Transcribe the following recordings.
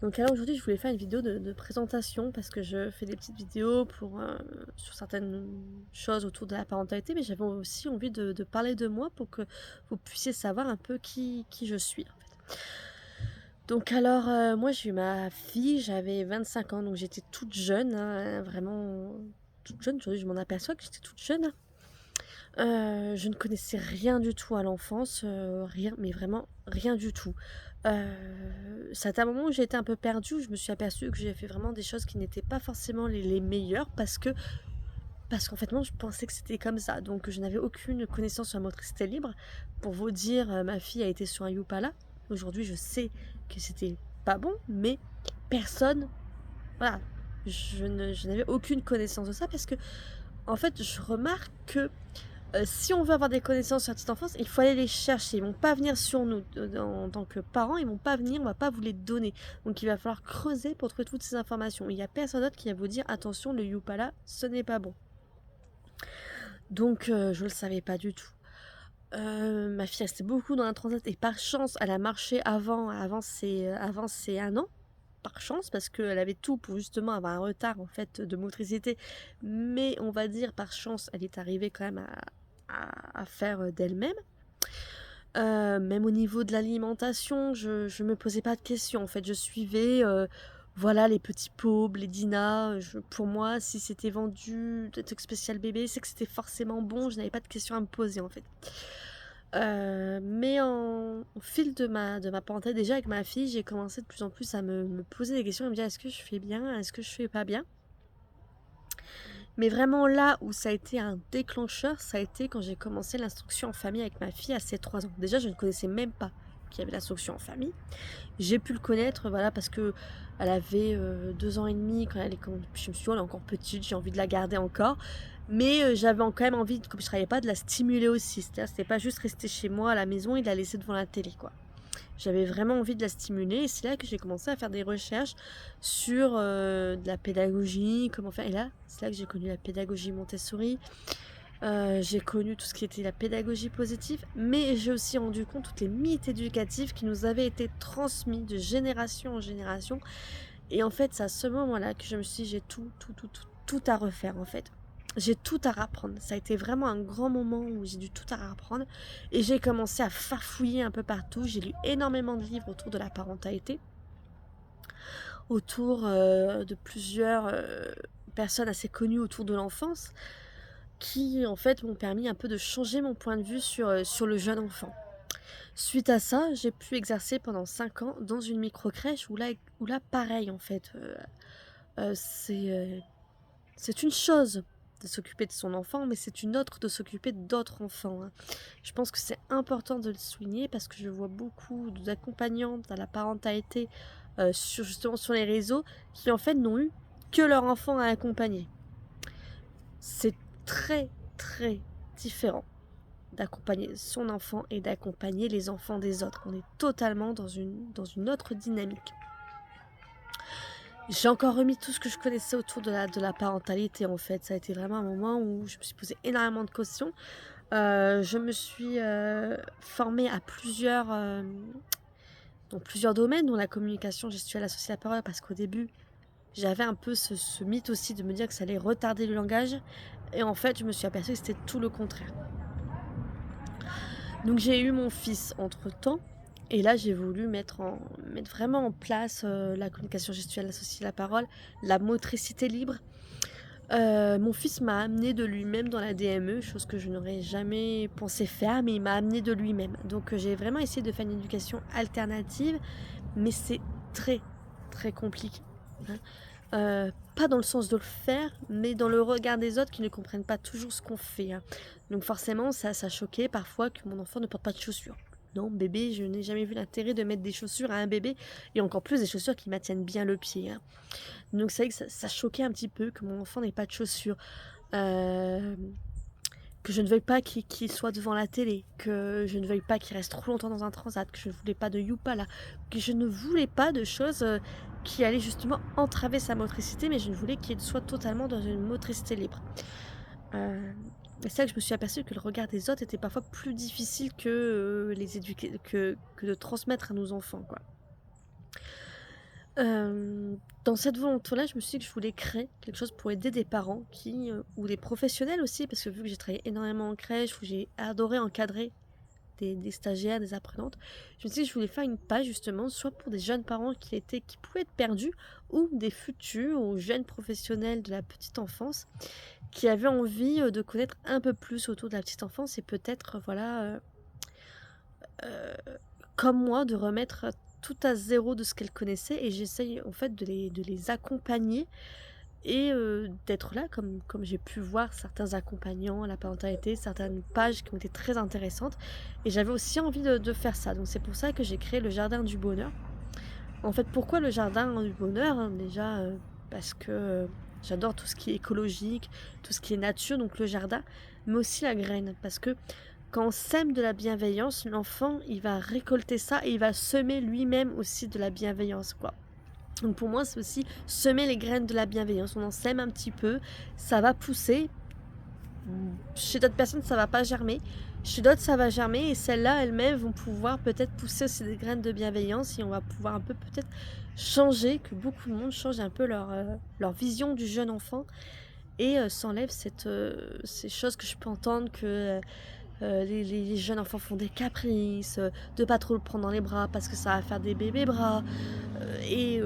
Donc alors aujourd'hui, je voulais faire une vidéo de présentation parce que je fais des petites vidéos sur certaines choses autour de la parentalité, mais j'avais aussi envie de parler de moi pour que vous puissiez savoir un peu qui je suis en fait. Donc alors, moi j'ai eu ma fille, j'avais 25 ans, donc j'étais toute jeune, hein, vraiment toute jeune. Aujourd'hui, je m'en aperçois que j'étais toute jeune, hein. Je ne connaissais rien du tout à l'enfance, rien, mais vraiment rien du tout. C'est à un moment où j'ai été un peu perdue, où je me suis aperçue que j'ai fait vraiment des choses qui n'étaient pas forcément les meilleures parce qu'en fait, moi, je pensais que c'était comme ça. Donc je n'avais aucune connaissance sur la motricité libre. Pour vous dire, ma fille a été sur un Youpala. Aujourd'hui, je sais que c'était pas bon, mais personne, voilà, je n'avais aucune connaissance de ça parce que, en fait, je remarque que si on veut avoir des connaissances sur la petite enfance, il faut aller les chercher. Ils vont pas venir sur nous. En tant que parents, ils vont pas venir, on va pas vous les donner. Donc il va falloir creuser pour trouver toutes ces informations. Il y a personne d'autre qui va vous dire attention, le Youpala, ce n'est pas bon. Donc je le savais pas du tout. Ma fille restait beaucoup dans la transat et par chance, elle a marché avant ses 1 an. Par chance, parce qu'elle avait tout pour justement avoir un retard en fait de motricité. Mais on va dire par chance, elle est arrivée quand même à faire d'elle-même. Même au niveau de l'alimentation, je me posais pas de questions. En fait, je suivais, voilà, les petits pots, les Dina. Pour moi, si c'était vendu des trucs spécial bébé, c'est que c'était forcément bon. Je n'avais pas de questions à me poser, en fait. Mais au fil de ma parenthèse, déjà avec ma fille, j'ai commencé de plus en plus à me poser des questions, à me dire est-ce que je fais bien, est-ce que je fais pas bien. Mais vraiment là où ça a été un déclencheur, ça a été quand j'ai commencé l'instruction en famille avec ma fille à ses 3 ans. Déjà, je ne connaissais même pas qu'il y avait l'instruction en famille. J'ai pu le connaître, voilà, parce que elle avait 2 ans et demi quand je me suis dit, oh, elle est encore petite, j'ai envie de la garder encore. Mais j'avais quand même envie, comme je travaillais pas, de la stimuler aussi. C'est-à-dire, c'était pas juste rester chez moi à la maison et la laisser devant la télé, quoi. J'avais vraiment envie de la stimuler et c'est là que j'ai commencé à faire des recherches sur de la pédagogie, comment faire. Et là, c'est là que j'ai connu la pédagogie Montessori. J'ai connu tout ce qui était la pédagogie positive, mais j'ai aussi rendu compte toutes les mythes éducatifs qui nous avaient été transmis de génération en génération. Et en fait, c'est à ce moment-là que je me suis dit, j'ai tout à refaire en fait. J'ai tout à rapprendre. Ça a été vraiment un grand moment où j'ai dû tout à rapprendre. Et j'ai commencé à farfouiller un peu partout. J'ai lu énormément de livres autour de la parentalité, autour de plusieurs personnes assez connues autour de l'enfance, qui en fait m'ont permis un peu de changer mon point de vue sur le jeune enfant. Suite à ça, j'ai pu exercer pendant 5 ans dans une micro-crèche où là pareil en fait. Euh, c'est euh, c'est une chose de s'occuper de son enfant, mais c'est une autre de s'occuper d'autres enfants, hein. Je pense que c'est important de le souligner parce que je vois beaucoup d'accompagnantes à la parentalité justement sur les réseaux qui en fait n'ont eu que leur enfant à accompagner. C'est très très différent d'accompagner son enfant et d'accompagner les enfants des autres. On est totalement dans une autre dynamique. J'ai encore remis tout ce que je connaissais autour de la parentalité en fait. Ça a été vraiment un moment où je me suis posé énormément de questions. Je me suis formée dans plusieurs domaines, dont la communication gestuelle associée à la parole, parce qu'au début, j'avais un peu ce mythe aussi de me dire que ça allait retarder le langage. Et en fait, je me suis aperçue que c'était tout le contraire. Donc j'ai eu mon fils entre-temps. Et là, j'ai voulu mettre vraiment en place la communication gestuelle associée à la parole, la motricité libre. Mon fils m'a amené de lui-même dans la DME, chose que je n'aurais jamais pensé faire, mais il m'a amené de lui-même. Donc j'ai vraiment essayé de faire une éducation alternative, mais c'est très très compliqué, hein. Pas dans le sens de le faire, mais dans le regard des autres qui ne comprennent pas toujours ce qu'on fait, hein. Donc forcément, ça choquait parfois que mon enfant ne porte pas de chaussures. Non, bébé, je n'ai jamais vu l'intérêt de mettre des chaussures à un bébé, et encore plus des chaussures qui maintiennent bien le pied, hein. Donc c'est vrai que ça choquait un petit peu que mon enfant n'ait pas de chaussures, euh, que je ne veuille pas qu'il soit devant la télé, que je ne veuille pas qu'il reste trop longtemps dans un transat, que je ne voulais pas de Youpala, que je ne voulais pas de choses qui allaient justement entraver sa motricité, mais je ne voulais qu'il soit totalement dans une motricité libre. Et c'est là que je me suis aperçue que le regard des autres était parfois plus difficile que les éduquer, que de transmettre à nos enfants, quoi. Dans cette volonté-là, je me suis dit que je voulais créer quelque chose pour aider des parents ou des professionnels aussi, parce que vu que j'ai travaillé énormément en crèche, où j'ai adoré encadrer des stagiaires, des apprenantes, je me suis dit que je voulais faire une page justement, soit pour des jeunes parents qui pouvaient être perdus, ou des futurs ou jeunes professionnels de la petite enfance qui avaient envie, de connaître un peu plus autour de la petite enfance et peut-être, voilà, comme moi, de remettre tout à zéro de ce qu'elles connaissaient et j'essaye en fait de les accompagner et d'être là comme j'ai pu voir certains accompagnants à la parentalité, certaines pages qui ont été très intéressantes et j'avais aussi envie de faire ça. Donc c'est pour ça que j'ai créé le jardin du bonheur. En fait, pourquoi le jardin du bonheur, hein? Déjà, parce que, j'adore tout ce qui est écologique, tout ce qui est nature, donc le jardin, mais aussi la graine. Parce que quand on sème de la bienveillance, l'enfant, il va récolter ça et il va semer lui-même aussi de la bienveillance, quoi. Donc pour moi, c'est aussi semer les graines de la bienveillance. On en sème un petit peu, ça va pousser. Chez d'autres personnes, ça va pas germer. Chez d'autres, ça va germer et celles-là, elles-mêmes vont pouvoir peut-être pousser aussi des graines de bienveillance et on va pouvoir un peu peut-être changer, que beaucoup de monde change un peu leur vision du jeune enfant et s'enlève ces choses que je peux entendre que les jeunes enfants font des caprices, de pas trop le prendre dans les bras parce que ça va faire des bébés bras. Et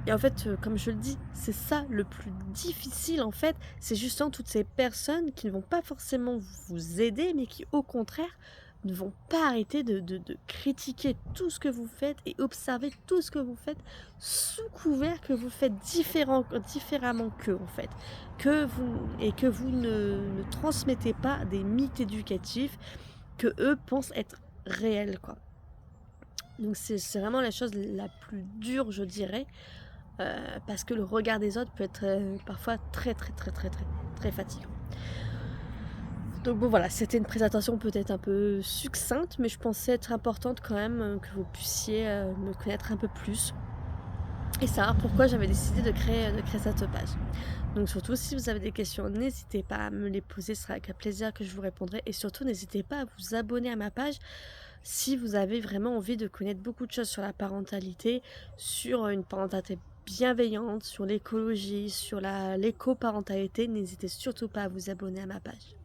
et en fait, comme je le dis, c'est ça le plus difficile en fait, c'est justement toutes ces personnes qui ne vont pas forcément vous aider, mais qui au contraire ne vont pas arrêter de critiquer tout ce que vous faites et observer tout ce que vous faites, sous couvert que vous faites différemment qu'eux en fait. Que vous ne transmettez pas des mythes éducatifs que eux pensent être réels, quoi. Donc c'est vraiment la chose la plus dure, je dirais, parce que le regard des autres peut être, parfois très, très, très, très, très, très fatigant. Donc bon voilà, c'était une présentation peut-être un peu succincte, mais je pensais être importante quand même, que vous puissiez, me connaître un peu plus et savoir pourquoi j'avais décidé de créer cette page. Donc surtout, si vous avez des questions, n'hésitez pas à me les poser, ce sera avec un plaisir que je vous répondrai et surtout n'hésitez pas à vous abonner à ma page si vous avez vraiment envie de connaître beaucoup de choses sur la parentalité, sur une parentalité bienveillante, sur l'écologie, sur l'éco-parentalité, n'hésitez surtout pas à vous abonner à ma page.